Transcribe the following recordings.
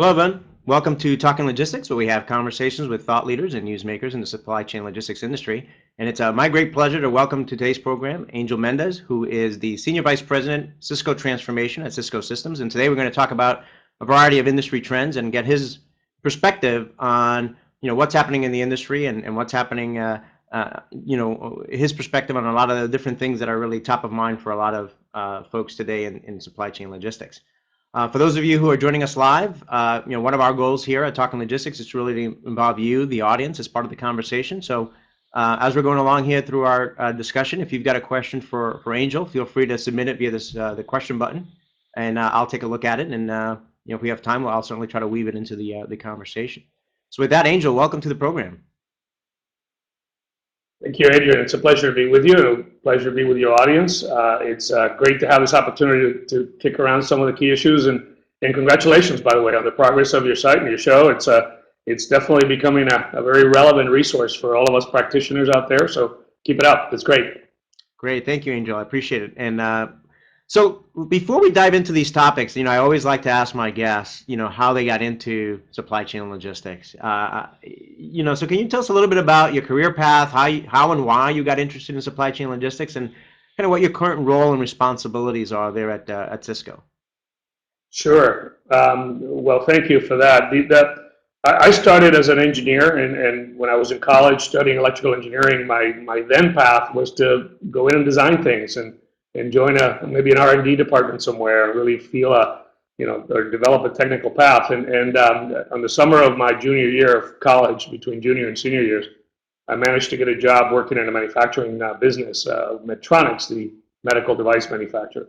Hello, everyone. Welcome to Talking Logistics, where we have conversations with thought leaders and newsmakers in the supply chain logistics industry. And it's my great pleasure to welcome to today's program Angel Mendez, who is the Senior Vice President, Cisco Transformation at Cisco Systems. And today we're going to talk about a variety of industry trends and get his perspective on what's happening in the industry and what's happening, his perspective on a lot of the different things that are really top of mind for a lot of folks today in supply chain logistics. For those of you who are joining us live, one of our goals here at Talking Logistics is really to involve you, the audience, as part of the conversation. So as we're going along here through our discussion, if you've got a question for Angel, feel free to submit it via this the question button, and I'll take a look at it. And if we have time, I'll certainly try to weave it into the conversation. So with that, Angel, welcome to the program. Thank you, Adrian. It's a pleasure to be with you. Pleasure to be with your audience. It's great to have this opportunity to kick around some of the key issues, and congratulations, by the way, on the progress of your site and your show. It's definitely becoming a very relevant resource for all of us practitioners out there. So keep it up. It's great. Great, thank you, Angel. I appreciate it. And so before we dive into these topics, I always like to ask my guests, how they got into supply chain logistics. So can you tell us a little bit about your career path, how and why you got interested in supply chain logistics, and kind of what your current role and responsibilities are there at Cisco? Sure. Well, thank you for that. I started as an engineer, and when I was in college studying electrical engineering, my then path was to go in and design things and join maybe an R&D department somewhere, and really feel or develop a technical path. And on the summer of my junior year of college, between junior and senior years, I managed to get a job working in a manufacturing business, Medtronic, the medical device manufacturer.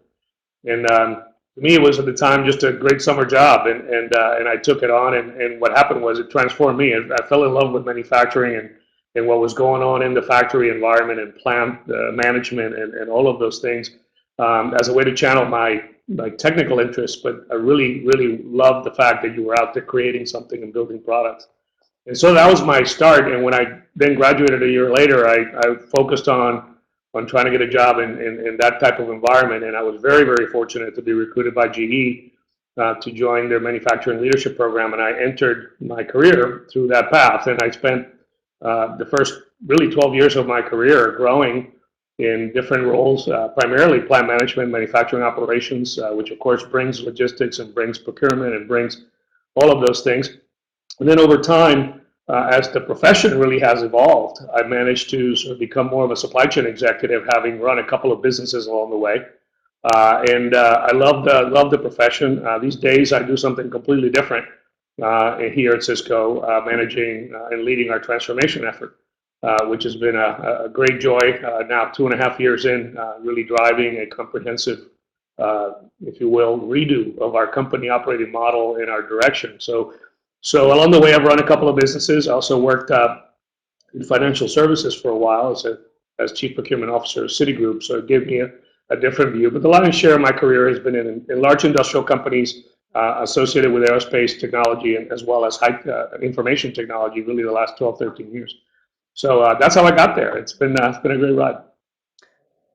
And to me, it was at the time just a great summer job, and I took it on. And what happened was it transformed me. I fell in love with manufacturing and what was going on in the factory environment and plant management and all of those things as a way to channel my technical interests. But I really, really loved the fact that you were out there creating something and building products. And so that was my start. And when I then graduated a year later, I focused on trying to get a job in that type of environment. And I was very, very fortunate to be recruited by GE to join their manufacturing leadership program. And I entered my career through that path. And I spent the first really 12 years of my career growing in different roles, primarily plant management, manufacturing operations, which of course brings logistics and brings procurement and brings all of those things. And then over time, as the profession really has evolved, I managed to sort of become more of a supply chain executive, having run a couple of businesses along the way. I love the profession. These days, I do something completely different here at Cisco, managing and leading our transformation effort, which has been a great joy. Now 2.5 years in, really driving a comprehensive, if you will, redo of our company operating model in our direction. So along the way, I've run a couple of businesses. I also worked in financial services for a while as Chief Procurement Officer of Citigroup, so it gave me a different view. But the lion's share of my career has been in large industrial companies associated with aerospace technology, and as well as high information technology, really the last 12, 13 years. So that's how I got there. It's been a great ride.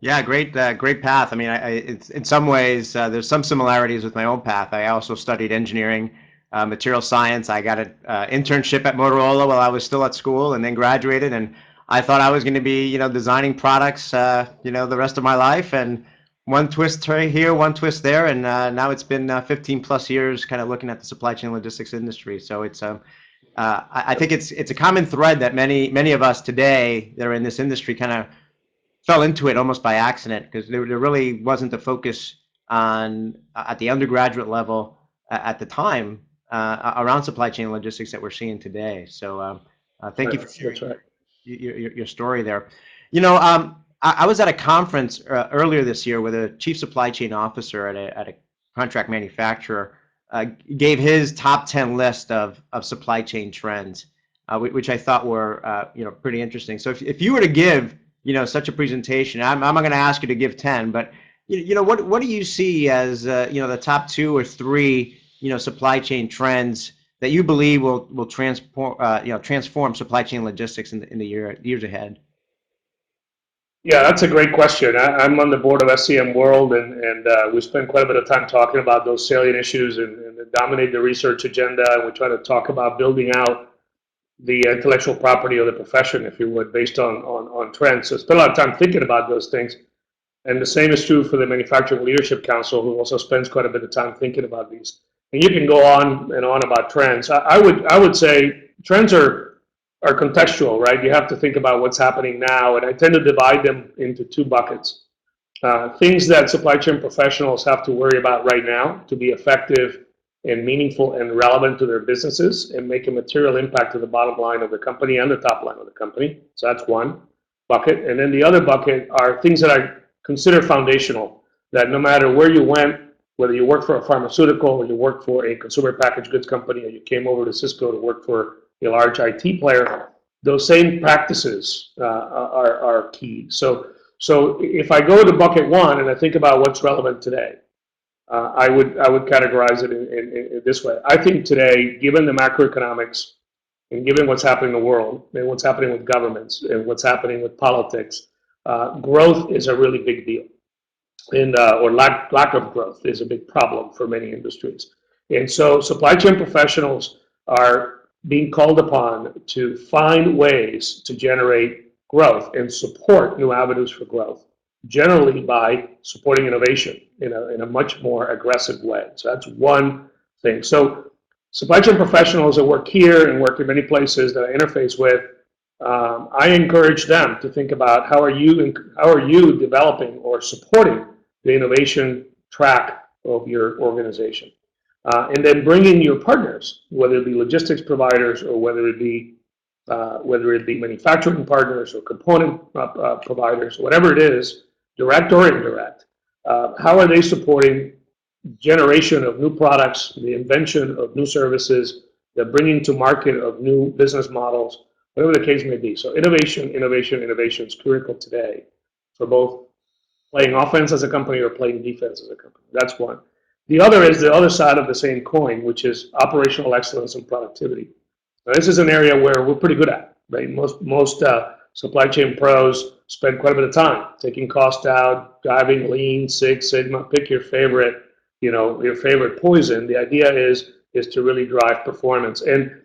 Yeah, great path. I mean, it's in some ways there's some similarities with my own path. I also studied engineering, material science. I got an internship at Motorola while I was still at school, and then graduated. And I thought I was going to be, designing products, the rest of my life. And one twist here, one twist there, and now it's been 15 plus years, kind of looking at the supply chain logistics industry. So it's I think it's a common thread that many of us today that are in this industry kind of fell into it almost by accident, because there really wasn't the focus on at the undergraduate level at the time around supply chain logistics that we're seeing today. So thank you for sharing your story there. I was at a conference earlier this year where the chief supply chain officer at a contract manufacturer gave his top 10 list of supply chain trends, which I thought were pretty interesting. So if you were to give such a presentation, I'm not going to ask you to give 10, but what do you see as the top 2 or 3 supply chain trends that you believe will transform supply chain logistics in the years ahead? Yeah, that's a great question. I'm on the board of SCM World, and we spend quite a bit of time talking about those salient issues and and dominate the research agenda, and we try to talk about building out the intellectual property of the profession, if you would, based on trends. So spend a lot of time thinking about those things. And the same is true for the Manufacturing Leadership Council, who also spends quite a bit of time thinking about these. And you can go on and on about trends. I would say trends are contextual, right? You have to think about what's happening now, and I tend to divide them into two buckets. Things that supply chain professionals have to worry about right now to be effective and meaningful and relevant to their businesses and make a material impact to the bottom line of the company and the top line of the company. So that's one bucket. And then the other bucket are things that I consider foundational, that no matter where you went, whether you work for a pharmaceutical or you work for a consumer packaged goods company or you came over to Cisco to work for a large IT player, those same practices are key. So if I go to bucket one and I think about what's relevant today, I would categorize it in this way. I think today, given the macroeconomics and given what's happening in the world and what's happening with governments and what's happening with politics, growth is a really big deal, and or lack of growth is a big problem for many industries. And so supply chain professionals are being called upon to find ways to generate growth and support new avenues for growth, generally by supporting innovation in a much more aggressive way. So that's one thing. So supply chain professionals that work here and work in many places that I interface with, I encourage them to think about how are you developing or supporting the innovation track of your organization, and then bring in your partners, whether it be logistics providers or whether it be manufacturing partners or component providers, whatever it is, direct or indirect. How are they supporting generation of new products, the invention of new services, the bringing to market of new business models, whatever the case may be. So innovation is critical today for both playing offense as a company or playing defense as a company. That's one. The other is the other side of the same coin, which is operational excellence and productivity. Now, this is an area where we're pretty good at, right? Most supply chain pros spend quite a bit of time taking cost out, driving Lean, Six Sigma, pick your favorite poison. The idea is to really drive performance. And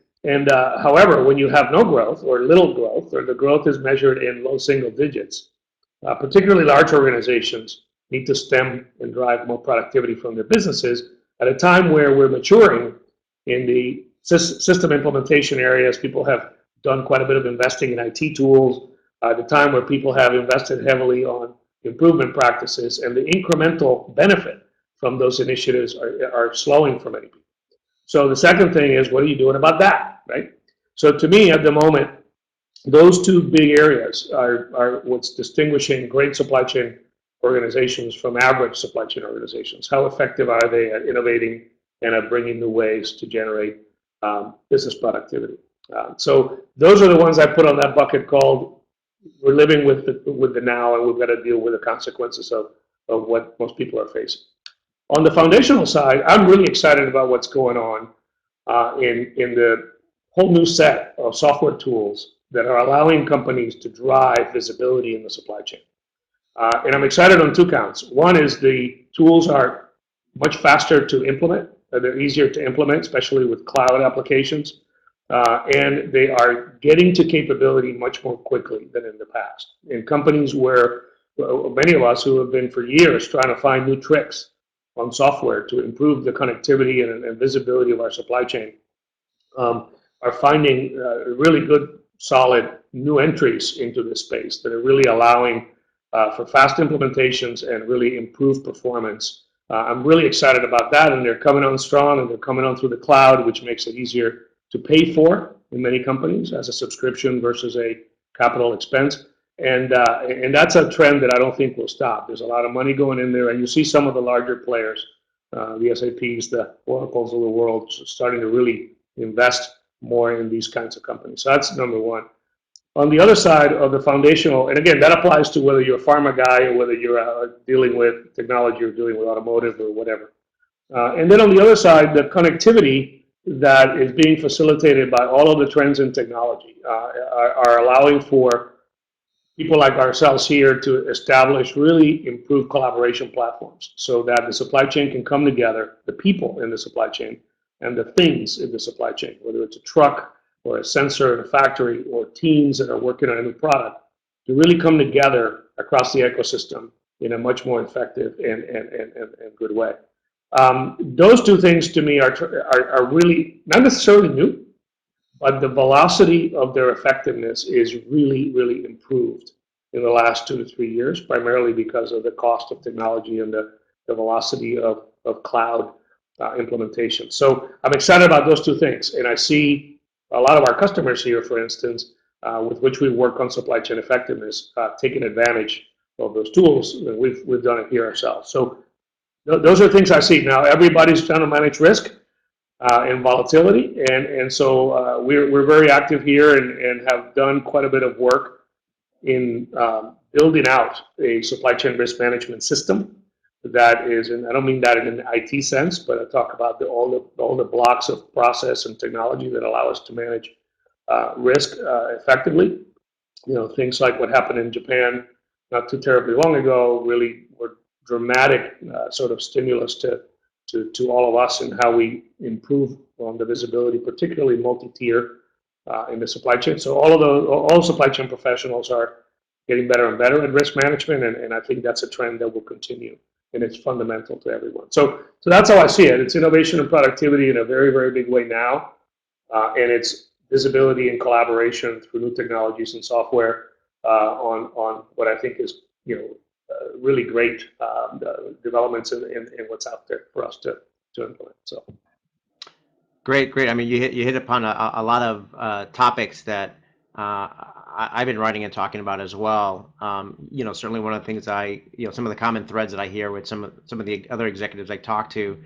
however, when you have no growth or little growth, or the growth is measured in low single digits, particularly large organizations need to stem and drive more productivity from their businesses at a time where we're maturing in the system implementation areas. People have done quite a bit of investing in IT tools, at a time where people have invested heavily on improvement practices, and the incremental benefit from those initiatives are slowing for many people. So the second thing is, what are you doing about that, right? So to me, at the moment, those two big areas are what's distinguishing great supply chain organizations from average supply chain organizations. How effective are they at innovating and at bringing new ways to generate business productivity? So those are the ones I put on that bucket called we're living with the now, and we've got to deal with the consequences of what most people are facing. On the foundational side, I'm really excited about what's going on in the whole new set of software tools that are allowing companies to drive visibility in the supply chain. And I'm excited on two counts. One is the tools are much faster to implement. They're easier to implement, especially with cloud applications. And they are getting to capability much more quickly than in the past. In companies where many of us who have been for years trying to find new tricks on software to improve the connectivity and visibility of our supply chain, are finding really good, solid new entries into this space that are really allowing for fast implementations and really improved performance. I'm really excited about that, and they're coming on strong, and they're coming on through the cloud, which makes it easier to pay for in many companies as a subscription versus a capital expense. And that's a trend that I don't think will stop. There's a lot of money going in there, and you see some of the larger players, the SAPs, the Oracles of the world, starting to really invest more in these kinds of companies. So that's number one. On the other side of the foundational, and again, that applies to whether you're a pharma guy or whether you're dealing with technology or dealing with automotive or whatever. And then on the other side, the connectivity that is being facilitated by all of the trends in technology are allowing for people like ourselves here to establish really improved collaboration platforms so that the supply chain can come together, the people in the supply chain and the things in the supply chain, whether it's a truck or a sensor in a factory or teams that are working on a new product, to really come together across the ecosystem in a much more effective and good way. Those two things to me are really not necessarily new, but the velocity of their effectiveness is really, really improved in the last 2 to 3 years, primarily because of the cost of technology and the velocity of cloud implementation. So I'm excited about those two things, and I see a lot of our customers here, for instance, with which we work on supply chain effectiveness, taking advantage of those tools, and we've done it here ourselves. So those are things I see. Now, everybody's trying to manage risk and volatility, and so we're very active here and have done quite a bit of work in building out a supply chain risk management system that is, and I don't mean that in an IT sense, but I talk about all the blocks of process and technology that allow us to manage risk effectively. You know, things like what happened in Japan not too terribly long ago really were dramatic sort of stimulus to all of us and how we improve on the visibility, particularly multi-tier in the supply chain. So all supply chain professionals are getting better and better at risk management, and I think that's a trend that will continue, and it's fundamental to everyone. So that's how I see it. It's innovation and productivity in a very, very big way now, and it's visibility and collaboration through new technologies and software on what I think is, really great developments in what's out there for us to implement. So Great, great. I mean, you hit upon a lot of topics that I've been writing and talking about as well. Certainly one of the things some of the common threads that I hear with some of the other executives I talk to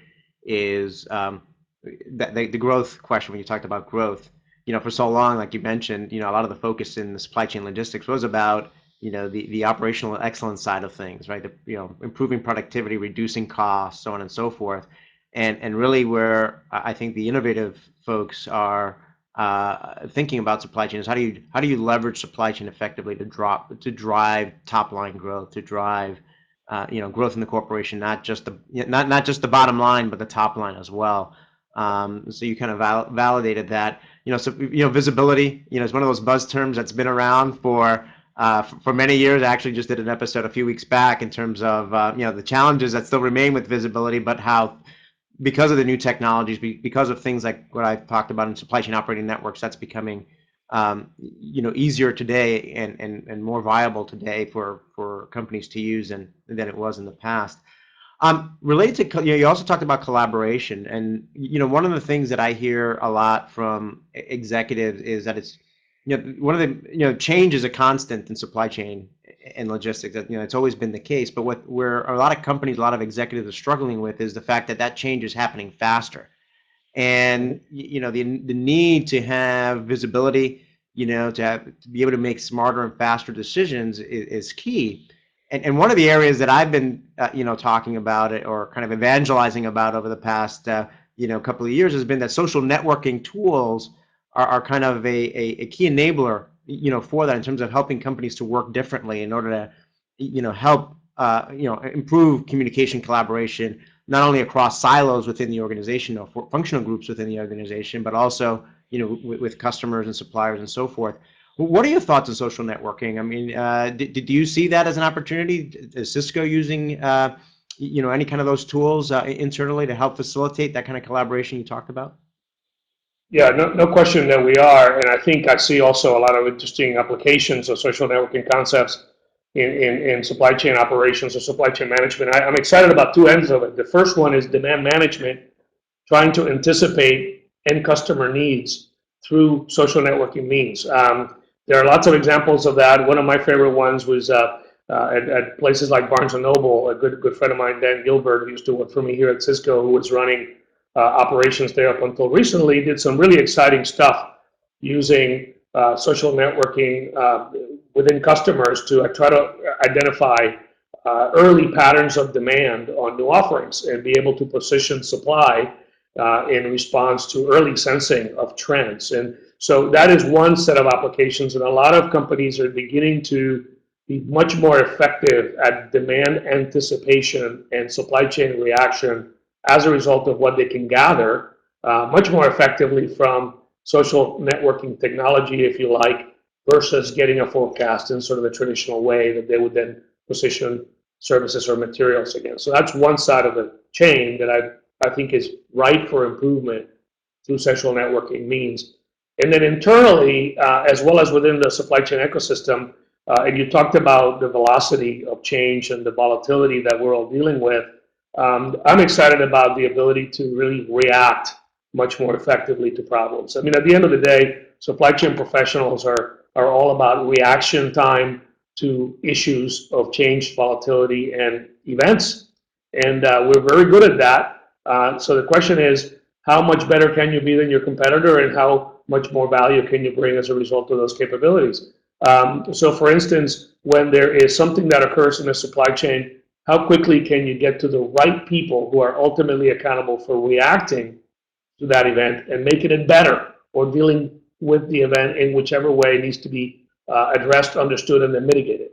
is that the growth question. When you talked about growth, for so long, like you mentioned, a lot of the focus in the supply chain logistics was about the operational excellence side of things, right? Improving productivity, reducing costs, so on and so forth. And really where I think the innovative folks are thinking about supply chain is how do you leverage supply chain effectively to drive top line growth, to drive growth in the corporation, not just the bottom line, but the top line as well. So you kind of validated that. Visibility is one of those buzz terms that's been around for many years. I actually just did an episode a few weeks back in terms of the challenges that still remain with visibility, but how, because of the new technologies, because of things like what I talked about in supply chain operating networks, that's becoming easier today and more viable today for companies to use than it was in the past. Related to, you also talked about collaboration, and one of the things that I hear a lot from executives is that it's one of the change is a constant in supply chain and logistics. That it's always been the case, but where a lot of companies, a lot of executives are struggling with is the fact that change is happening faster, and the need to have visibility, to be able to make smarter and faster decisions is key. And one of the areas that I've been talking about it or kind of evangelizing about over the past couple of years has been that social networking tools are kind of a key enabler for that, in terms of helping companies to work differently in order to help improve communication, collaboration, not only across silos within the organization or functional groups within the organization, but also with customers and suppliers and so forth. What are your thoughts on social networking? I mean, did you see that as an opportunity? Is Cisco using any kind of those tools internally to help facilitate that kind of collaboration you talked about? yeah, no question that we are, and I think I see also a lot of interesting applications of social networking concepts in supply chain operations or supply chain management. I'm excited about two ends of it. The first one is demand management, trying to anticipate end customer needs through social networking means. There are lots of examples of that. One of my favorite ones was at places like Barnes & Noble. A good friend of mine, Dan Gilbert, who used to work for me here at Cisco, who was running operations there up until recently, did some really exciting stuff using social networking within customers to try to identify early patterns of demand on new offerings and be able to position supply in response to early sensing of trends. And so that is one set of applications, and a lot of companies are beginning to be much more effective at demand anticipation and supply chain reaction as a result of what they can gather much more effectively from social networking technology, if you like, versus getting a forecast in sort of the traditional way that they would then position services or materials against. So that's one side of the chain that I think is ripe for improvement through social networking means. And then internally, as well as within the supply chain ecosystem, and you talked about the velocity of change and the volatility that we're all dealing with. I'm excited about the ability to really react much more effectively to problems. I mean, at the end of the day, supply chain professionals are all about reaction time to issues of change, volatility, and events. And we're very good at that. So the question is, how much better can you be than your competitor, and how much more value can you bring as a result of those capabilities? So for instance, when there is something that occurs in a supply chain, how quickly can you get to the right people who are ultimately accountable for reacting to that event and making it better, or dealing with the event in whichever way needs to be addressed, understood, and then mitigated.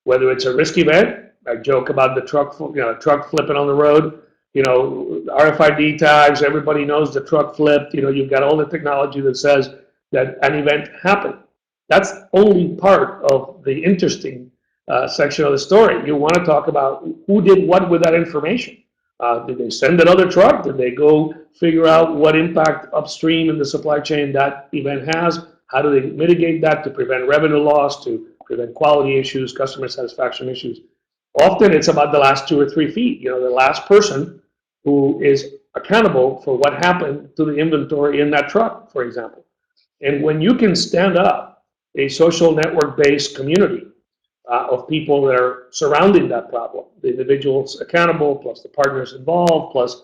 Whether it's a risk event, I joke about the truck flipping on the road, RFID tags, everybody knows the truck flipped, you've got all the technology that says that an event happened. That's only part of the interesting section of the story. You want to talk about who did what with that information. Did they send another truck? Did they go figure out what impact upstream in the supply chain that event has? How do they mitigate that to prevent revenue loss, to prevent quality issues, customer satisfaction issues? Often it's about the last 2 or 3 feet, the last person who is accountable for what happened to the inventory in that truck, for example. And when you can stand up a social network-based community of people that are surrounding that problem, the individuals accountable, plus the partners involved, plus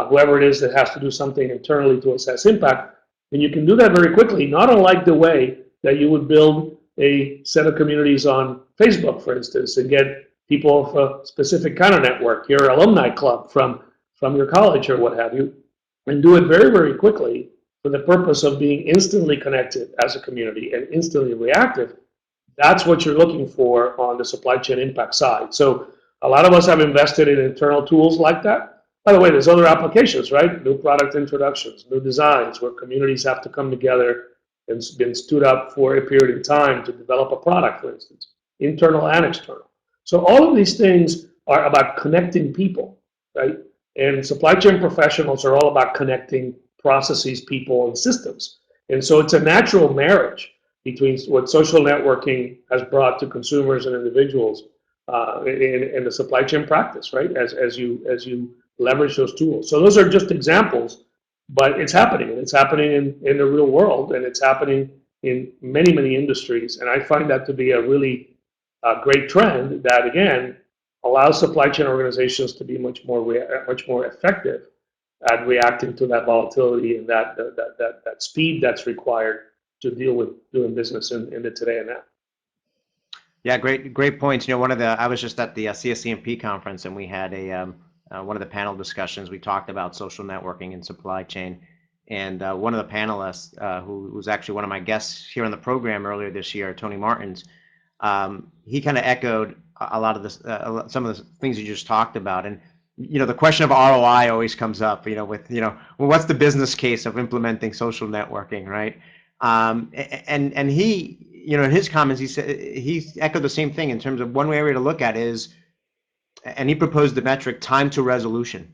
whoever it is that has to do something internally to assess impact, and you can do that very quickly, not unlike the way that you would build a set of communities on Facebook, for instance, and get people of a specific kind of network, your alumni club from your college or what have you, and do it very, very quickly for the purpose of being instantly connected as a community and instantly reactive. That's what you're looking for on the supply chain impact side. So a lot of us have invested in internal tools like that. By the way, there's other applications, right? New product introductions, new designs, where communities have to come together and been stood up for a period of time to develop a product, for instance, internal and external. So all of these things are about connecting people, right? And supply chain professionals are all about connecting processes, people, and systems. And so it's a natural marriage between what social networking has brought to consumers and individuals in the supply chain practice, right? As you leverage those tools. So those are just examples, but it's happening. And it's happening in the real world, and it's happening in many, many industries. And I find that to be a really great trend that, again, allows supply chain organizations to be much more effective at reacting to that volatility and that speed that's required to deal with doing business in the today and now. Yeah, great points. I was just at the CSCMP conference, and we had one of the panel discussions. We talked about social networking and supply chain, and one of the panelists, who was actually one of my guests here on the program earlier this year, Tony Martins, he kind of echoed a lot of this, some of the things you just talked about. And the question of ROI always comes up, with, well, what's the business case of implementing social networking, right? And he, in his comments, he echoed the same thing in terms of one area to look at is, and he proposed the metric time to resolution.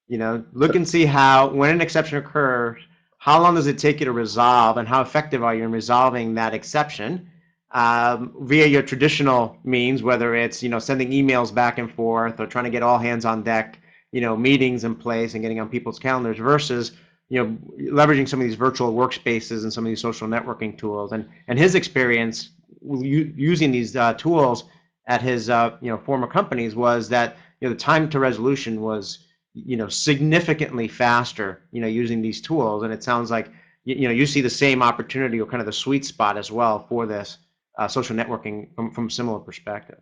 Look and see how, when an exception occurs, how long does it take you to resolve, and how effective are you in resolving that exception via your traditional means, whether it's, sending emails back and forth or trying to get all hands on deck, meetings in place and getting on people's calendars, versus, leveraging some of these virtual workspaces and some of these social networking tools. And his experience using these tools at his former companies was that the time to resolution was significantly faster using these tools. And it sounds like you see the same opportunity, or kind of the sweet spot as well for this social networking from a similar perspective.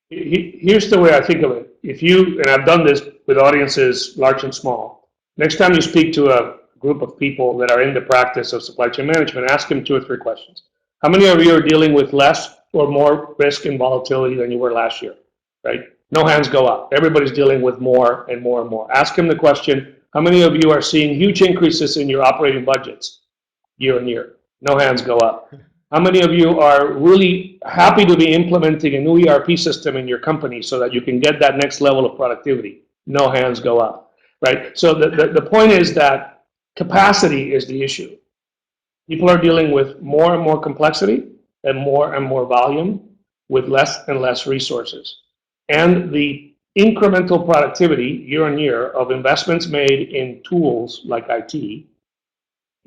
Here's the way I think of it. And I've done this with audiences large and small, next time you speak to a group of people that are in the practice of supply chain management, ask them 2 or 3 questions. How many of you are dealing with less or more risk and volatility than you were last year, right? No hands go up. Everybody's dealing with more and more and more. Ask him the question, how many of you are seeing huge increases in your operating budgets year on year? No hands go up. How many of you are really happy to be implementing a new ERP system in your company so that you can get that next level of productivity? No hands go up, right? So the point is that capacity is the issue. People are dealing with more and more complexity and more volume with less and less resources. And the incremental productivity year on year of investments made in tools like IT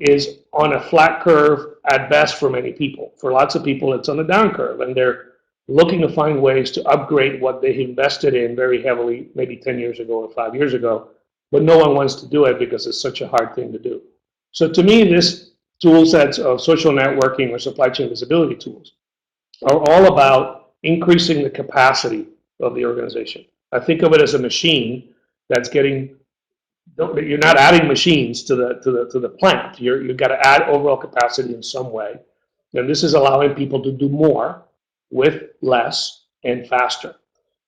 is on a flat curve at best for many people. For lots of people, it's on a down curve, and they're looking to find ways to upgrade what they invested in very heavily, maybe 10 years ago or 5 years ago, but no one wants to do it because it's such a hard thing to do. So to me, this tool sets of social networking or supply chain visibility tools are all about increasing the capacity of the organization. I think of it as a machine that's getting. You're not adding machines to the plant. You've got to add overall capacity in some way, and this is allowing people to do more with less and faster.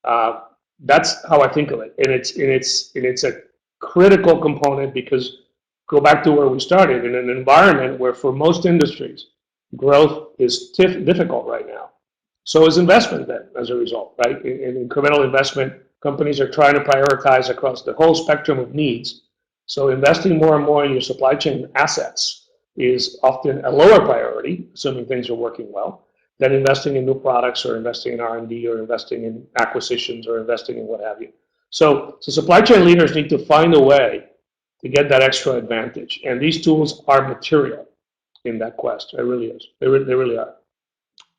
That's how I think of it, and it's a critical component because go back to where we started in an environment where for most industries growth is difficult right now. So is investment then as a result, right? In incremental investment, companies are trying to prioritize across the whole spectrum of needs. So investing more and more in your supply chain assets is often a lower priority, assuming things are working well, than investing in new products or investing in R&D or investing in acquisitions or investing in what have you. So supply chain leaders need to find a way to get that extra advantage. And these tools are material in that quest. It really is. They really are.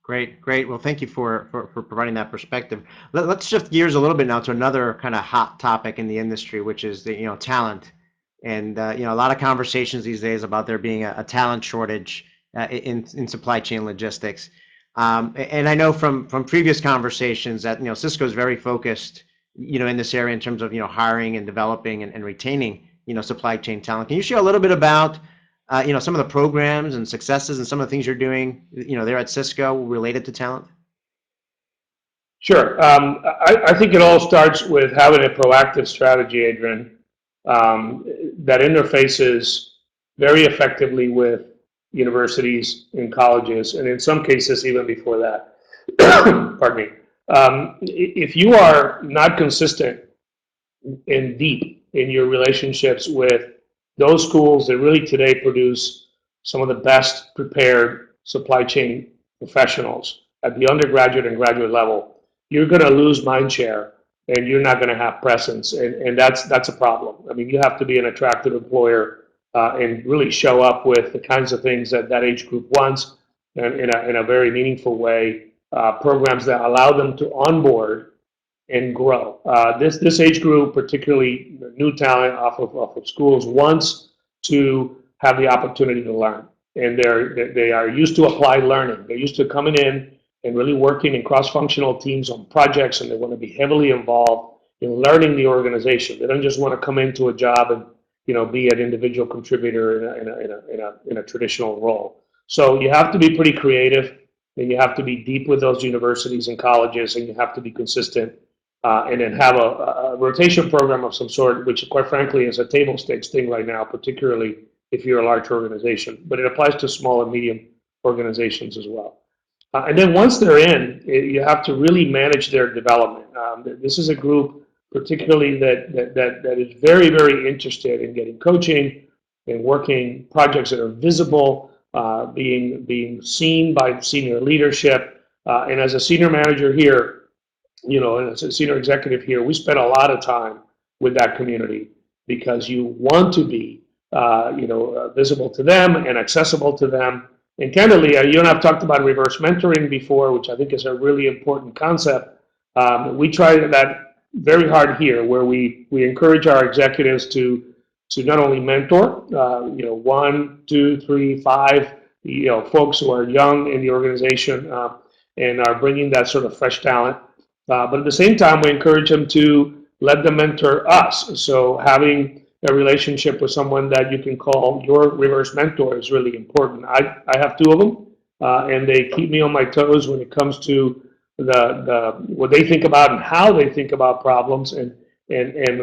Great, great. Well, thank you for providing that perspective. Let's shift gears a little bit now to another kind of hot topic in the industry, which is the talent. And a lot of conversations these days about there being a talent shortage in supply chain logistics. And I know from previous conversations that Cisco is very focused in this area in terms of hiring and developing and retaining supply chain talent. Can you share a little bit about some of the programs and successes and some of the things you're doing, there at Cisco related to talent? Sure. I think it all starts with having a proactive strategy, Adrian, that interfaces very effectively with universities and colleges, and in some cases even before that. Pardon me. If you are not consistent and deep in your relationships with those schools that really today produce some of the best prepared supply chain professionals at the undergraduate and graduate level, you're going to lose mind share and you're not going to have presence, and that's a problem. I mean, you have to be an attractive employer and really show up with the kinds of things that age group wants in a very meaningful way, programs that allow them to onboard and grow. This age group, particularly new talent off of schools, wants to have the opportunity to learn, and they are used to applied learning. They're used to coming in and really working in cross-functional teams on projects, and they want to be heavily involved in learning the organization. They don't just want to come into a job and be an individual contributor in a traditional role. So you have to be pretty creative, and you have to be deep with those universities and colleges, and you have to be consistent. And then have a rotation program of some sort, which quite frankly is a table stakes thing right now, particularly if you're a large organization. But it applies to small and medium organizations as well. And then once they're in, you have to really manage their development. This is a group particularly that is very, very interested in getting coaching and working projects that are visible, being seen by senior leadership. And as a senior manager here, and as a senior executive here, we spend a lot of time with that community because you want to be, visible to them and accessible to them. And candidly, you and I have talked about reverse mentoring before, which I think is a really important concept. We try that very hard here, where we encourage our executives to not only mentor, 1, 2, 3, 5, folks who are young in the organization and are bringing that sort of fresh talent. But at the same time, we encourage them to let them mentor us. So having a relationship with someone that you can call your reverse mentor is really important. I have 2 of them, and they keep me on my toes when it comes to the what they think about and how they think about problems, and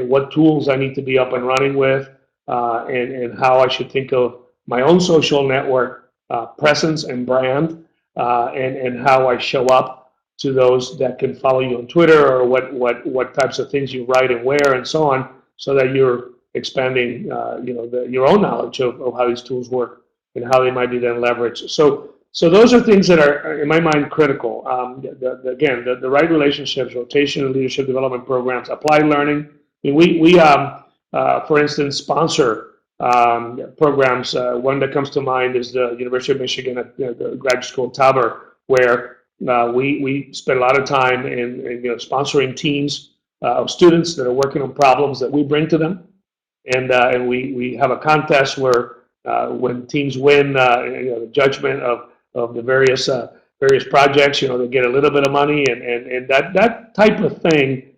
what tools I need to be up and running with, and how I should think of my own social network presence and brand, and how I show up to those that can follow you on Twitter, or what types of things you write and where and so on, so that you're expanding your own knowledge of how these tools work and how they might be then leveraged. So those are things that are, in my mind, critical. Again, the right relationships, rotation and leadership development programs, applied learning. I mean, for instance, sponsor programs. One that comes to mind is the University of Michigan at the graduate school Tabor, where we spend a lot of time in sponsoring teams of students that are working on problems that we bring to them, and we have a contest where when teams win, the judgment of the various projects, they get a little bit of money, and that type of thing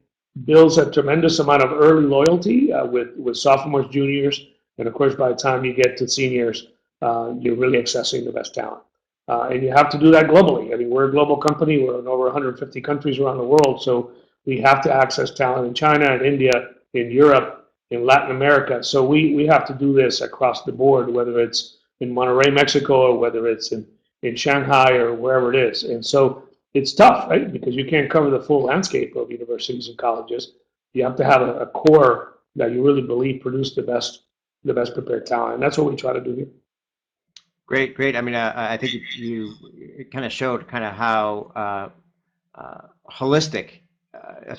builds a tremendous amount of early loyalty with sophomores, juniors, and of course, by the time you get to seniors, you're really accessing the best talent. And you have to do that globally. I mean, we're a global company. We're in over 150 countries around the world, so we have to access talent in China and India, in Europe, in Latin America. So we have to do this across the board, whether it's in Monterrey, Mexico, or whether it's in Shanghai or wherever it is. And so it's tough, right? Because you can't cover the full landscape of universities and colleges. You have to have a core that you really believe produce the best prepared talent. And that's what we try to do here. Great, great. I mean, I think you kind of showed kind of how holistic.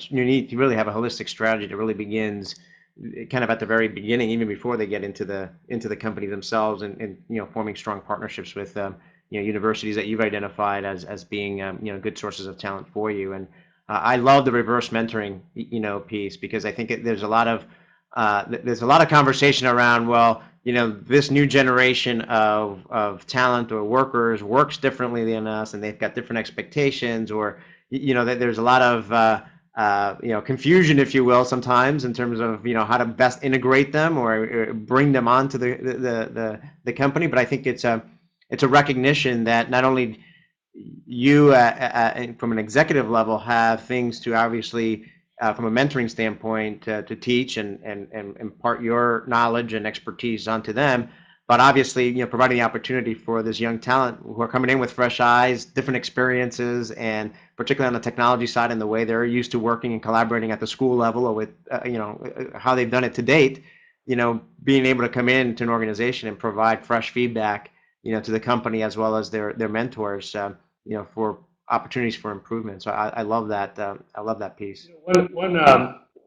You need to really have a holistic strategy that really begins kind of at the very beginning, even before they get into the company themselves, and forming strong partnerships with universities that you've identified as being good sources of talent for you. And I love the reverse mentoring piece, because I think there's a lot of conversation around, well, this new generation of talent or workers works differently than us, and they've got different expectations, or that there's a lot of confusion, if you will, sometimes in terms of how to best integrate them or bring them onto the company. But I think it's a recognition that not only you from an executive level have things to obviously from a mentoring standpoint to teach and impart your knowledge and expertise onto them, but obviously providing the opportunity for this young talent who are coming in with fresh eyes, different experiences, and particularly on the technology side and the way they're used to working and collaborating at the school level, or with how they've done it to date, being able to come into an organization and provide fresh feedback to the company as well as their mentors for opportunities for improvement. So I love that. I love that piece.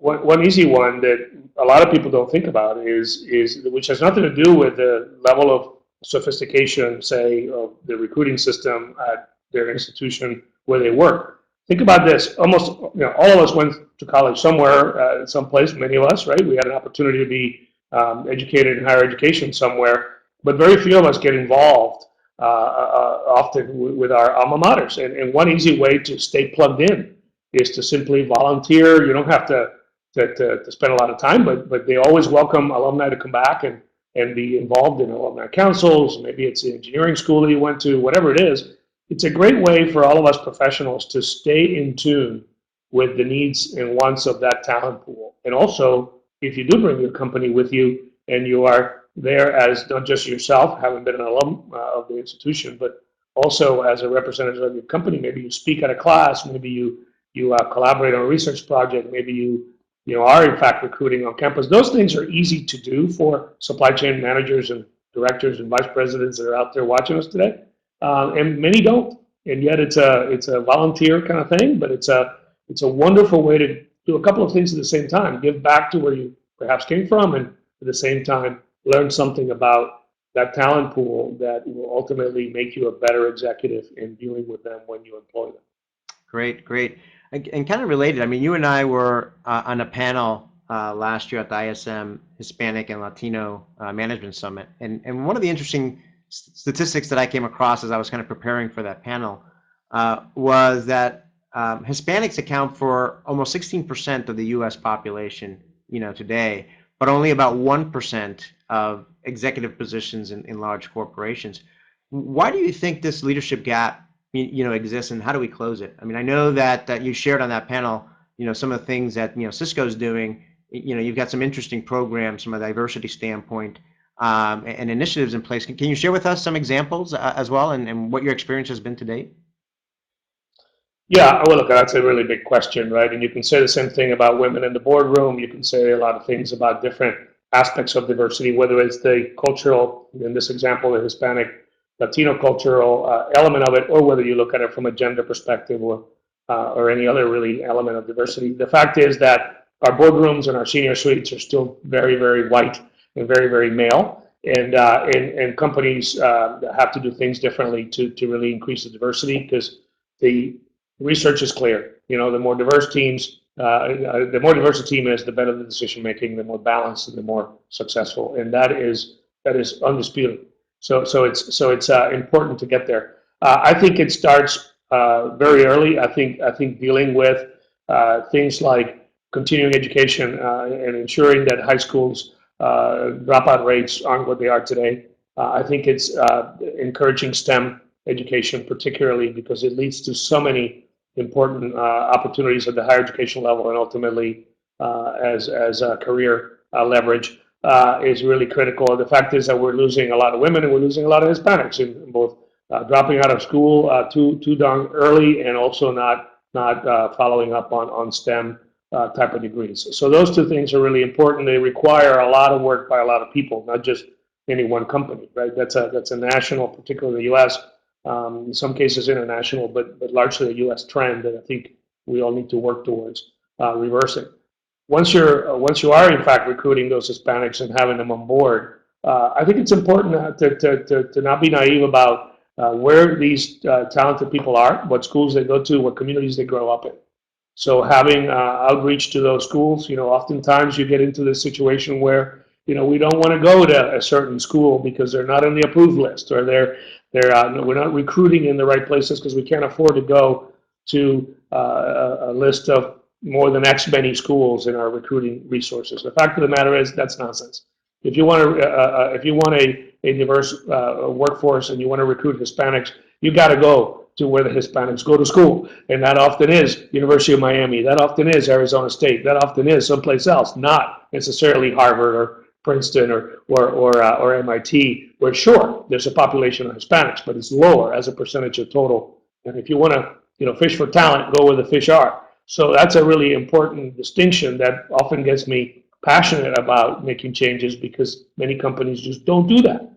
One easy one that a lot of people don't think about is which has nothing to do with the level of sophistication, say, of the recruiting system at their institution where they work. Think about this. Almost all of us went to college somewhere, someplace. Many of us, right? We had an opportunity to be educated in higher education somewhere, but very few of us get involved often with our alma maters. And one easy way to stay plugged in is to simply volunteer. You don't have to spend a lot of time, but they always welcome alumni to come back and be involved in alumni councils. Maybe it's the engineering school that you went to, whatever it is. It's a great way for all of us professionals to stay in tune with the needs and wants of that talent pool. And also, if you do bring your company with you and you are there as not just yourself, having been an alum of the institution, but also as a representative of your company. Maybe you speak at a class, maybe you collaborate on a research project, maybe you are in fact recruiting on campus. Those things are easy to do for supply chain managers and directors and vice presidents that are out there watching us today, and many don't. And yet it's a volunteer kind of thing, but it's a wonderful way to do a couple of things at the same time. Give back to where you perhaps came from, and at the same time learn something about that talent pool that will ultimately make you a better executive in dealing with them when you employ them. Great, great. And kind of related, I mean, you and I were on a panel last year at the ISM Hispanic and Latino Management Summit. And one of the interesting statistics that I came across as I was kind of preparing for that panel was that Hispanics account for almost 16% of the U.S. population, today, but only about 1% of executive positions in large corporations. Why do you think this leadership gap, exists, and how do we close it? I mean, I know that you shared on that panel, some of the things that, Cisco's doing. You've got some interesting programs from a diversity standpoint, and initiatives in place. Can you share with us some examples as well, and what your experience has been to date? Yeah, well, look, that's a really big question, right? And you can say the same thing about women in the boardroom. You can say a lot of things about different aspects of diversity, whether it's the cultural, in this example, the Hispanic, Latino cultural element of it, or whether you look at it from a gender perspective or any other really element of diversity. The fact is that our boardrooms and our senior suites are still very, very white and very, very male. And companies have to do things differently to really increase the diversity because the research is clear. The more diverse teams, the more diverse a team is, the better the decision making, the more balanced, and the more successful, and that is undisputed. So it's important to get there. I think it starts very early. I think dealing with things like continuing education and ensuring that high schools dropout rates aren't what they are today. I think it's encouraging STEM education, particularly because it leads to so many important opportunities at the higher education level and ultimately as a career leverage is really critical. The fact is that we're losing a lot of women and we're losing a lot of Hispanics in both dropping out of school too darn early and also not following up on STEM type of degrees. So those two things are really important. They require a lot of work by a lot of people, not just any one company, right? That's a national, particularly in the U.S., in some cases international, but largely a U.S. trend that I think we all need to work towards reversing. Once you are in fact recruiting those Hispanics and having them on board, I think it's important to not be naive about where these talented people are, what schools they go to, what communities they grow up in. So having outreach to those schools, oftentimes you get into this situation where we don't want to go to a certain school because they're not on the approved list, or we're not recruiting in the right places because we can't afford to go to a list of more than X many schools in our recruiting resources. The fact of the matter is that's nonsense. If you want a diverse workforce and you want to recruit Hispanics, you got to go to where the Hispanics go to school, and that often is University of Miami. That often is Arizona State. That often is someplace else, not necessarily Harvard or Princeton or MIT, where sure there's a population of Hispanics, but it's lower as a percentage of total. And if you want to fish for talent, go where the fish are. So that's a really important distinction that often gets me passionate about making changes because many companies just don't do that.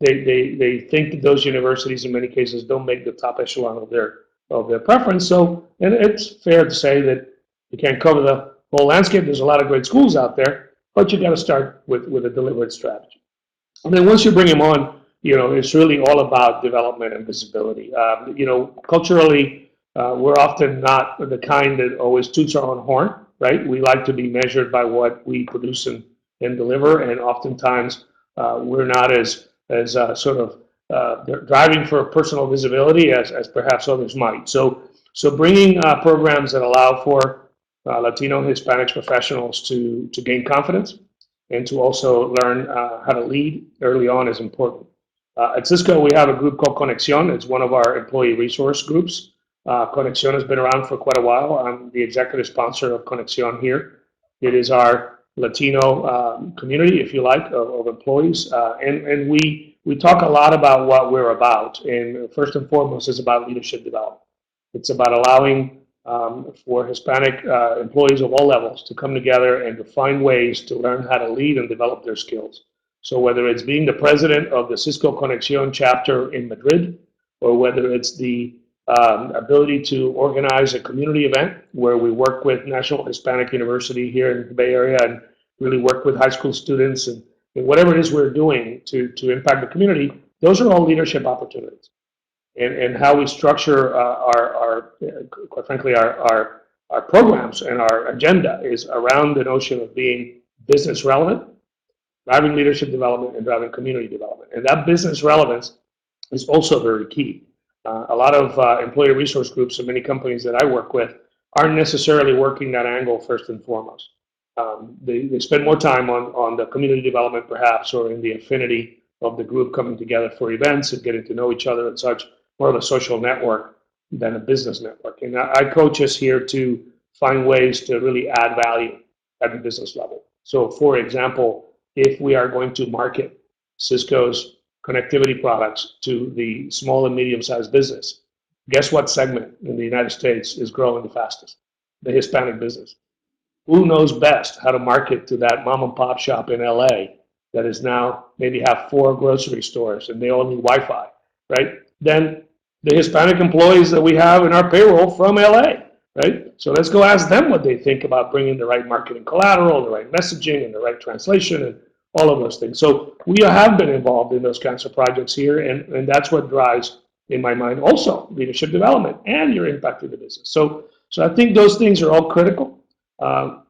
They think that those universities in many cases don't make the top echelon of their preference. So, and it's fair to say that you can't cover the whole landscape. There's a lot of great schools out there, but you got to start with a deliberate strategy. And then once you bring them on, it's really all about development and visibility. Culturally, we're often not the kind that always toots our own horn, right? We like to be measured by what we produce and deliver, and oftentimes we're not as sort of driving for personal visibility as perhaps others might. So bringing programs that allow for Latino and Hispanic professionals to gain confidence and to also learn how to lead early on is important. At Cisco, we have a group called Conexión. It's one of our employee resource groups. Conexión has been around for quite a while. I'm the executive sponsor of Conexión here. It is our Latino community, if you like, of employees. And we talk a lot about what we're about. And first and foremost, is about leadership development. It's about allowing for Hispanic employees of all levels to come together and to find ways to learn how to lead and develop their skills. So whether it's being the president of the Cisco Conexión chapter in Madrid, or whether it's the ability to organize a community event where we work with National Hispanic University here in the Bay Area and really work with high school students and whatever it is we're doing to impact the community, those are all leadership opportunities. And how we structure quite frankly, our programs and our agenda is around the notion of being business relevant, driving leadership development, and driving community development. And that business relevance is also very key. A lot of employee resource groups and many companies that I work with aren't necessarily working that angle first and foremost. They spend more time on the community development perhaps, or in the affinity of the group coming together for events and getting to know each other and such, more of a social network than a business network. And I coach us here to find ways to really add value at the business level. So for example, if we are going to market Cisco's connectivity products to the small and medium-sized business, guess what segment in the United States is growing the fastest? The Hispanic business. Who knows best how to market to that mom and pop shop in LA that is now maybe have 4 grocery stores and they all need Wi-Fi, right? Then the Hispanic employees that we have in our payroll from LA, right? So let's go ask them what they think about bringing the right marketing collateral, the right messaging, and the right translation, and all of those things. So we have been involved in those kinds of projects here, and that's what drives, in my mind, also leadership development and your impact in the business. So I think those things are all critical.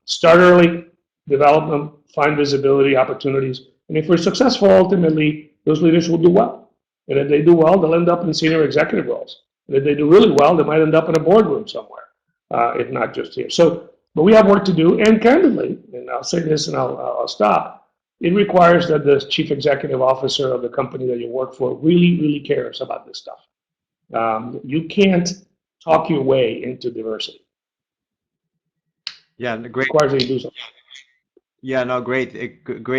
Start early, develop them, find visibility, opportunities, and if we're successful, ultimately, those leaders will do well. And if they do well, they'll end up in senior executive roles. And if they do really well, they might end up in a boardroom somewhere, if not just here. So, but we have work to do, and candidly, and I'll say this and I'll stop, it requires that the chief executive officer of the company that you work for really, really cares about this stuff. You can't talk your way into diversity. Yeah, It great. requires that you do something. Yeah, no, great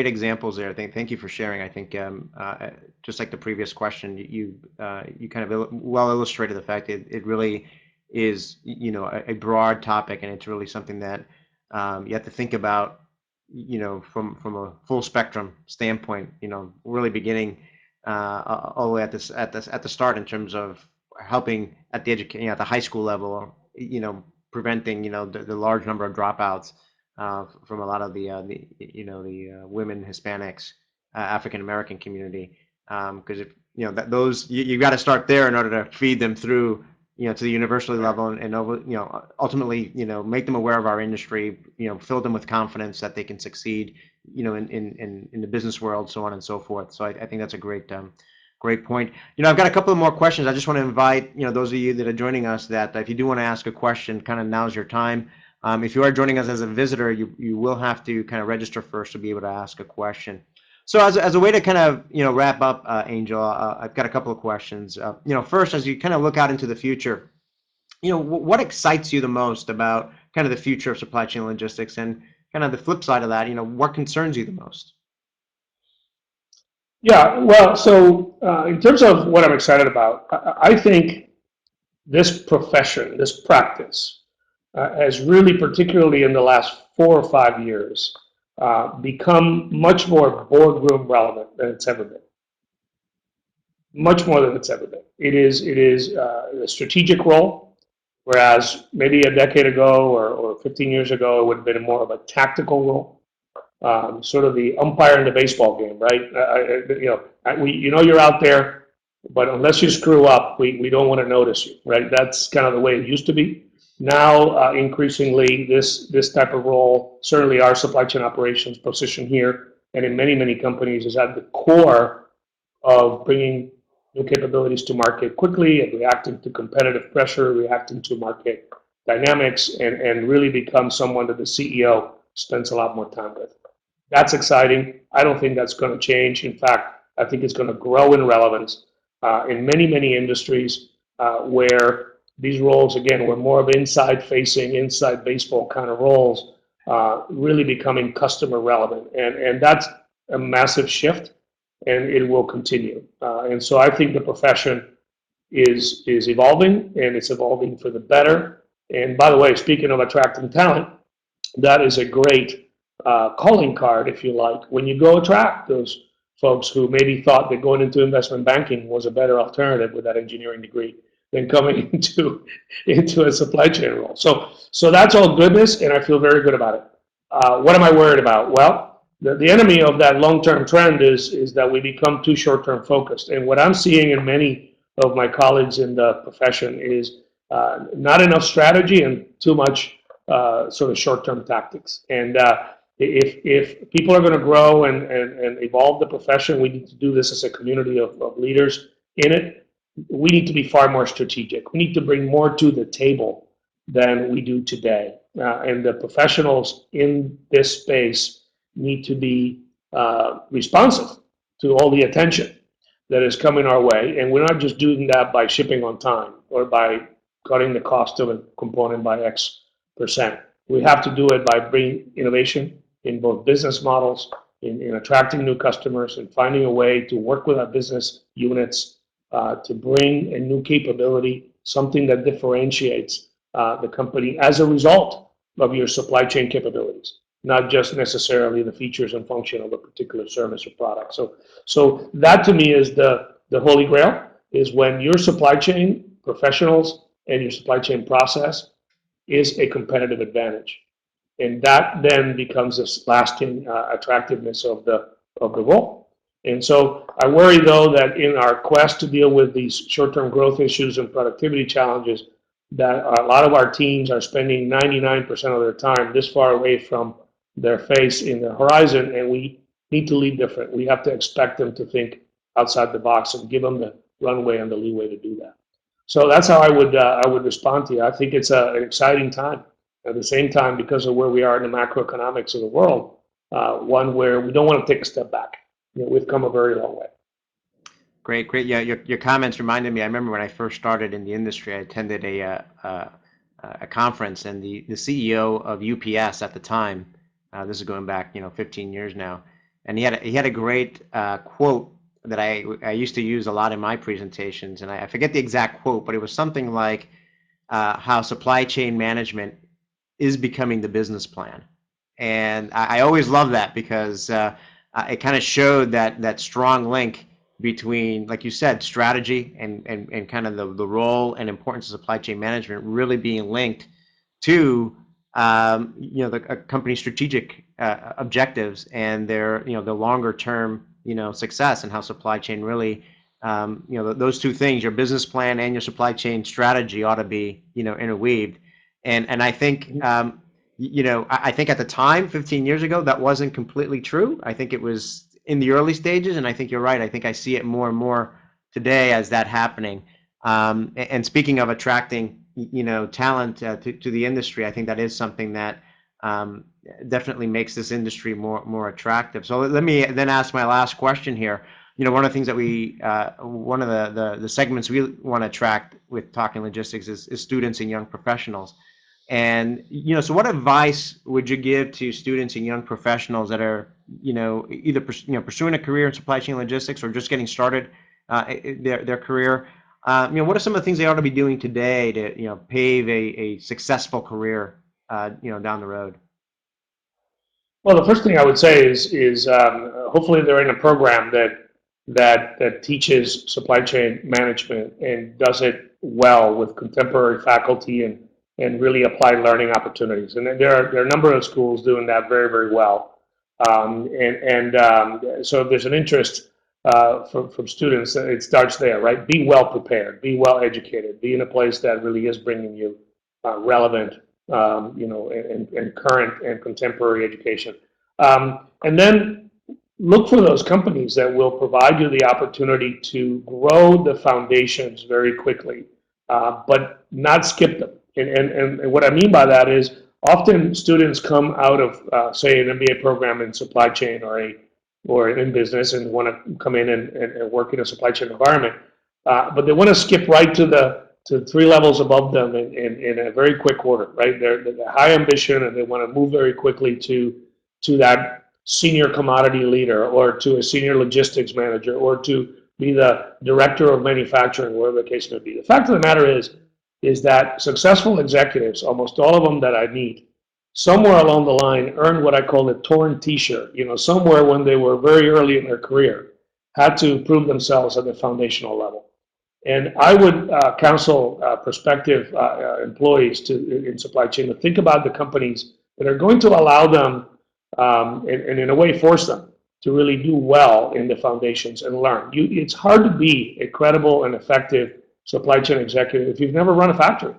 examples there. Thank you for sharing. I think just like the previous question, you kind of well illustrated the fact that it really is, you know, a broad topic, and it's really something that you have to think about, you know, from a full spectrum standpoint. You know, really beginning all the way at the start in terms of helping at the at the high school level, you know, preventing, you know, the large number of dropouts from a lot of the women, Hispanics, African American community, because if you know that those you got to start there in order to feed them through, you know, to the university level, and you know, ultimately, you know, make them aware of our industry, you know, fill them with confidence that they can succeed, you know, in the business world, so on and so forth. So I think that's a great point. You know, I've got a couple of more questions. I just want to invite, you know, those of you that are joining us that if you do want to ask a question, kind of now's your time. If you are joining us as a visitor, you will have to kind of register first to be able to ask a question. So as a way to kind of, you know, wrap up, Angel, I've got a couple of questions. You know, first, as you kind of look out into the future, you know, what excites you the most about kind of the future of supply chain logistics, and kind of the flip side of that, you know, what concerns you the most? Yeah, well, so in terms of what I'm excited about, I think this profession, this practice, has really, particularly in the last 4 or 5 years, become much more boardroom relevant than it's ever been. Much more than it's ever been. It is a strategic role, whereas maybe a decade ago or 15 years ago, it would have been more of a tactical role. Sort of the umpire in the baseball game, right? You know you're out there, but unless you screw up, we don't want to notice you, right? That's kind of the way it used to be. Now, increasingly, this type of role, certainly our supply chain operations position here, and in many companies, is at the core of bringing new capabilities to market quickly and reacting to competitive pressure, reacting to market dynamics, and really become someone that the CEO spends a lot more time with. That's exciting. I don't think that's going to change. In fact, I think it's going to grow in relevance in many industries where these roles, again, were more of inside-facing, inside baseball kind of roles, really becoming customer relevant. And that's a massive shift, and it will continue. And so I think the profession is evolving, and it's evolving for the better. And by the way, speaking of attracting talent, that is a great calling card, if you like, when you go attract those folks who maybe thought that going into investment banking was a better alternative with that engineering degree than coming into a supply chain role. So that's all goodness, and I feel very good about it. What am I worried about? Well, the enemy of that long-term trend is that we become too short-term focused. And what I'm seeing in many of my colleagues in the profession is not enough strategy and too much sort of short-term tactics. And if people are going to grow and evolve the profession, we need to do this as a community of leaders in it. We need to be far more strategic. We need to bring more to the table than we do today. And the professionals in this space need to be responsive to all the attention that is coming our way. And we're not just doing that by shipping on time or by cutting the cost of a component by X%. We have to do it by bringing innovation in both business models, in attracting new customers, and finding a way to work with our business units to bring a new capability, something that differentiates the company as a result of your supply chain capabilities, not just necessarily the features and function of a particular service or product. So that to me is the holy grail, is when your supply chain professionals and your supply chain process is a competitive advantage. And that then becomes this lasting attractiveness of the role. And so I worry, though, that in our quest to deal with these short-term growth issues and productivity challenges, that a lot of our teams are spending 99% of their time this far away from their face in the horizon, and we need to lead different. We have to expect them to think outside the box and give them the runway and the leeway to do that. So that's how I would respond to you. I think it's an exciting time. At the same time, because of where we are in the macroeconomics of the world, one where we don't want to take a step back. We've come a very long way. Great, great. Yeah, your comments reminded me. I remember when I first started in the industry, I attended a conference, and the CEO of UPS at the time, this is going back 15 years now, and he had a great quote that I used to use a lot in my presentations, and I forget the exact quote, but it was something like how supply chain management is becoming the business plan. And I always love that, because it kind of showed that strong link between, like you said, strategy and kind of the role and importance of supply chain management really being linked to the company's strategic objectives and their the longer term success, and how supply chain really those two things, your business plan and your supply chain strategy, ought to be interweaved. And I think I think at the time, 15 years ago, that wasn't completely true. I think it was in the early stages, and I think you're right. I think I see it more and more today as that happening. And speaking of attracting talent to the industry, I think that is something that definitely makes this industry more attractive. So let me then ask my last question here. One of the things that one of the segments we want to attract with Talking Logistics is students and young professionals. And so what advice would you give to students and young professionals that are either pursuing a career in supply chain logistics or just getting started their career? What are some of the things they ought to be doing today to pave a successful career down the road? Well, the first thing I would say is hopefully they're in a program that teaches supply chain management and does it well with contemporary faculty and really applied learning opportunities. And there are a number of schools doing that very, very well. So if there's an interest from students, it starts there, right? Be well prepared, be well educated, be in a place that really is bringing you relevant, and current and contemporary education. And then look for those companies that will provide you the opportunity to grow the foundations very quickly, but not skip them. And what I mean by that is, often students come out of, say, an MBA program in supply chain or in business and want to come in and work in a supply chain environment, but they want to skip right to 3 levels above them in a very quick order, right? They're high ambition, and they want to move very quickly to that senior commodity leader, or to a senior logistics manager, or to be the director of manufacturing, whatever the case may be. The fact of the matter is that successful executives, almost all of them that I meet, somewhere along the line earned what I call a torn t-shirt. Somewhere when they were very early in their career, had to prove themselves at the foundational level. And I would counsel prospective employees in supply chain to think about the companies that are going to allow them, and in a way force them, to really do well in the foundations and learn. It's hard to be a credible and effective supply chain executive if you've never run a factory,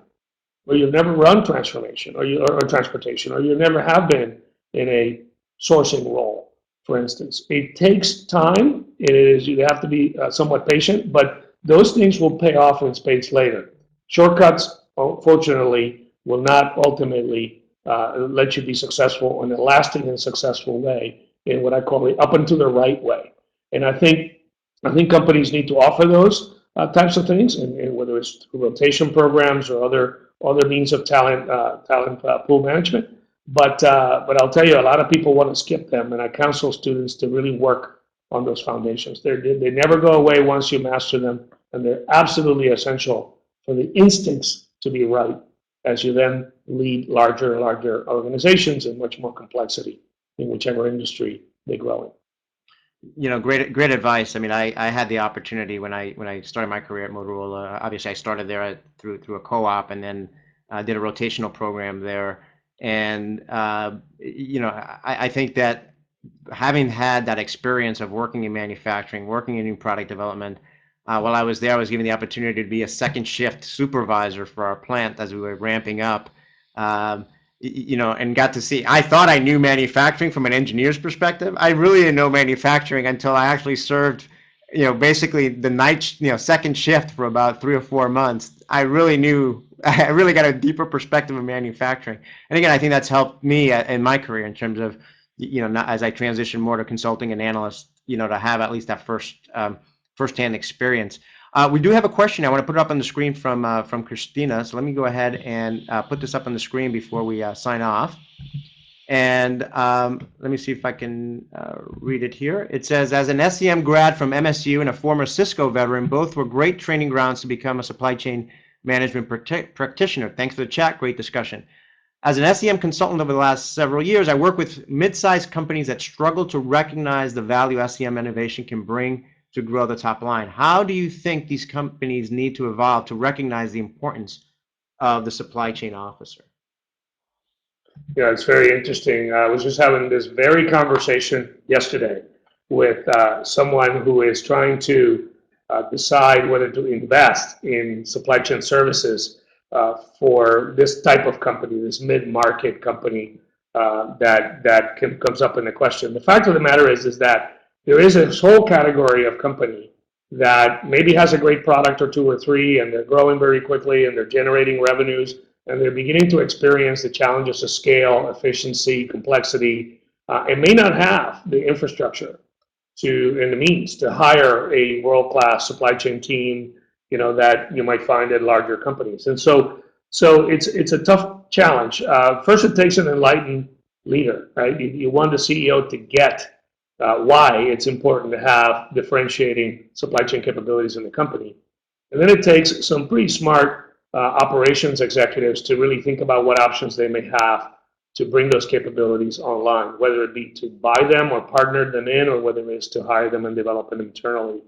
or you've never run transformation, or transportation, or you never have been in a sourcing role, for instance. It takes time. You have to be somewhat patient, but those things will pay off in spades later. Shortcuts, fortunately, will not ultimately let you be successful in a lasting and successful way, in what I call the up and to the right way. And I think companies need to offer those types of things, and whether it's through rotation programs or other means of talent pool management. But I'll tell you, a lot of people want to skip them, and I counsel students to really work on those foundations. They never go away once you master them, and they're absolutely essential for the instincts to be right as you then lead larger and larger organizations and much more complexity in whichever industry they grow in. Great advice. I mean, I had the opportunity when I started my career at Motorola. Obviously, I started there through a co-op, and then did a rotational program there. And I think that having had that experience of working in manufacturing, working in new product development, while I was there, I was given the opportunity to be a second shift supervisor for our plant as we were ramping up. Um, and got to see. I thought I knew manufacturing from an engineer's perspective. I really didn't know manufacturing until I actually served, basically the night, second shift for about 3 or 4 months. I really knew. I really got a deeper perspective of manufacturing. And again, I think that's helped me in my career in terms of, not, as I transition more to consulting and analyst, to have at least that firsthand experience. We do have a question. I want to put it up on the screen from Christina. So let me go ahead and put this up on the screen before we sign off. And let me see if I can read it here. It says, as an SEM grad from MSU and a former Cisco veteran, both were great training grounds to become a supply chain management practitioner. Thanks for the chat. Great discussion. As an SEM consultant over the last several years, I work with mid-sized companies that struggle to recognize the value SEM innovation can bring to grow the top line. How do you think these companies need to evolve to recognize the importance of the supply chain officer? Yeah, it's very interesting. I was just having this very conversation yesterday with someone who is trying to decide whether to invest in supply chain services for this type of company, this mid-market company that comes up in the question. The fact of the matter is that there is a whole category of company that maybe has a great product or two or three, and they're growing very quickly, and they're generating revenues, and they're beginning to experience the challenges of scale, efficiency, complexity, and may not have the infrastructure and the means to hire a world-class supply chain team, that you might find at larger companies. And so it's a tough challenge. First, it takes an enlightened leader, right? You want the CEO to get why it's important to have differentiating supply chain capabilities in the company. And then it takes some pretty smart operations executives to really think about what options they may have to bring those capabilities online, whether it be to buy them or partner them in, or whether it is to hire them and develop them internally.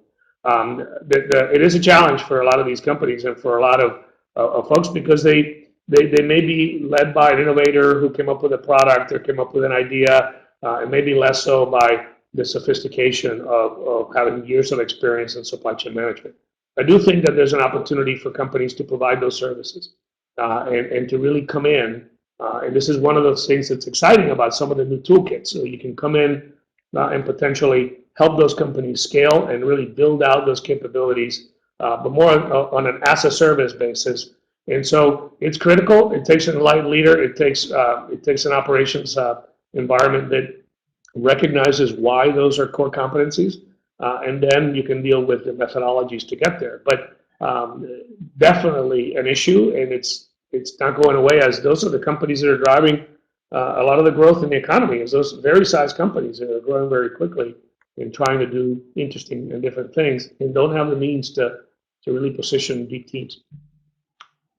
It is a challenge for a lot of these companies and for a lot of folks, because they may be led by an innovator who came up with a product or came up with an idea, and maybe less so by the sophistication of having years of experience in supply chain management. I do think that there's an opportunity for companies to provide those services and to really come in. And this is one of those things that's exciting about some of the new toolkits. So you can come in and potentially help those companies scale and really build out those capabilities, but more on an as-a-service basis. And so it's critical. It takes an enlightened leader. It takes an operations environment that recognizes why those are core competencies, and then you can deal with the methodologies to get there. But definitely an issue, and it's not going away, as those are the companies that are driving a lot of the growth in the economy, is those very sized companies that are growing very quickly and trying to do interesting and different things and don't have the means to really position deep teams.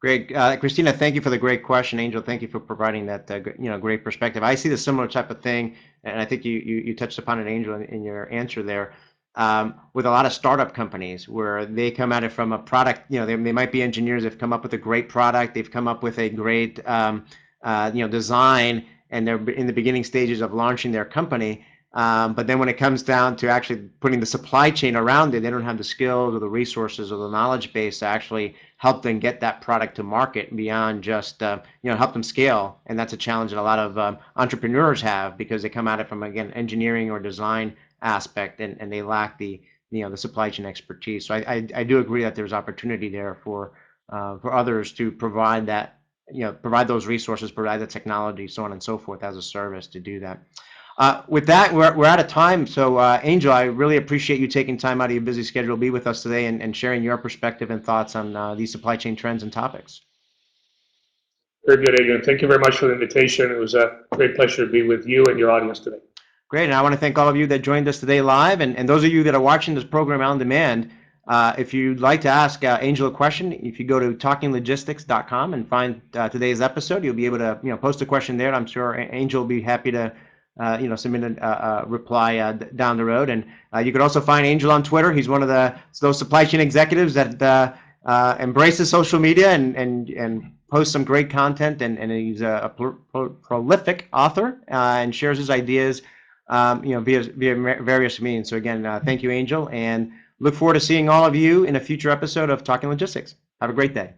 Great, Christina. Thank you for the great question. Angel, thank you for providing that great perspective. I see the similar type of thing, and I think you touched upon it, Angel, in your answer there. With a lot of startup companies where they come at it from a product, they might be engineers that have come up with a great product, they've come up with a great design, and they're in the beginning stages of launching their company. But then when it comes down to actually putting the supply chain around it, they don't have the skills or the resources or the knowledge base to actually help them get that product to market beyond just help them scale. And that's a challenge that a lot of entrepreneurs have, because they come at it from, again, engineering or design aspect, and they lack the supply chain expertise. So I do agree that there's opportunity there for others to provide that, provide those resources, provide the technology, so on and so forth, as a service to do that. With that, we're out of time. So, Angel, I really appreciate you taking time out of your busy schedule to be with us today and sharing your perspective and thoughts on these supply chain trends and topics. Very good, Adrian. Thank you very much for the invitation. It was a great pleasure to be with you and your audience today. Great, and I want to thank all of you that joined us today live, and those of you that are watching this program on demand. If you'd like to ask Angel a question, if you go to talkinglogistics.com and find today's episode, you'll be able to post a question there. I'm sure Angel will be happy to submit a reply down the road. And you can also find Angel on Twitter. He's one of those supply chain executives that embraces social media and posts some great content. And he's a prolific author and shares his ideas via various means. So again, thank you, Angel, and look forward to seeing all of you in a future episode of Talking Logistics. Have a great day.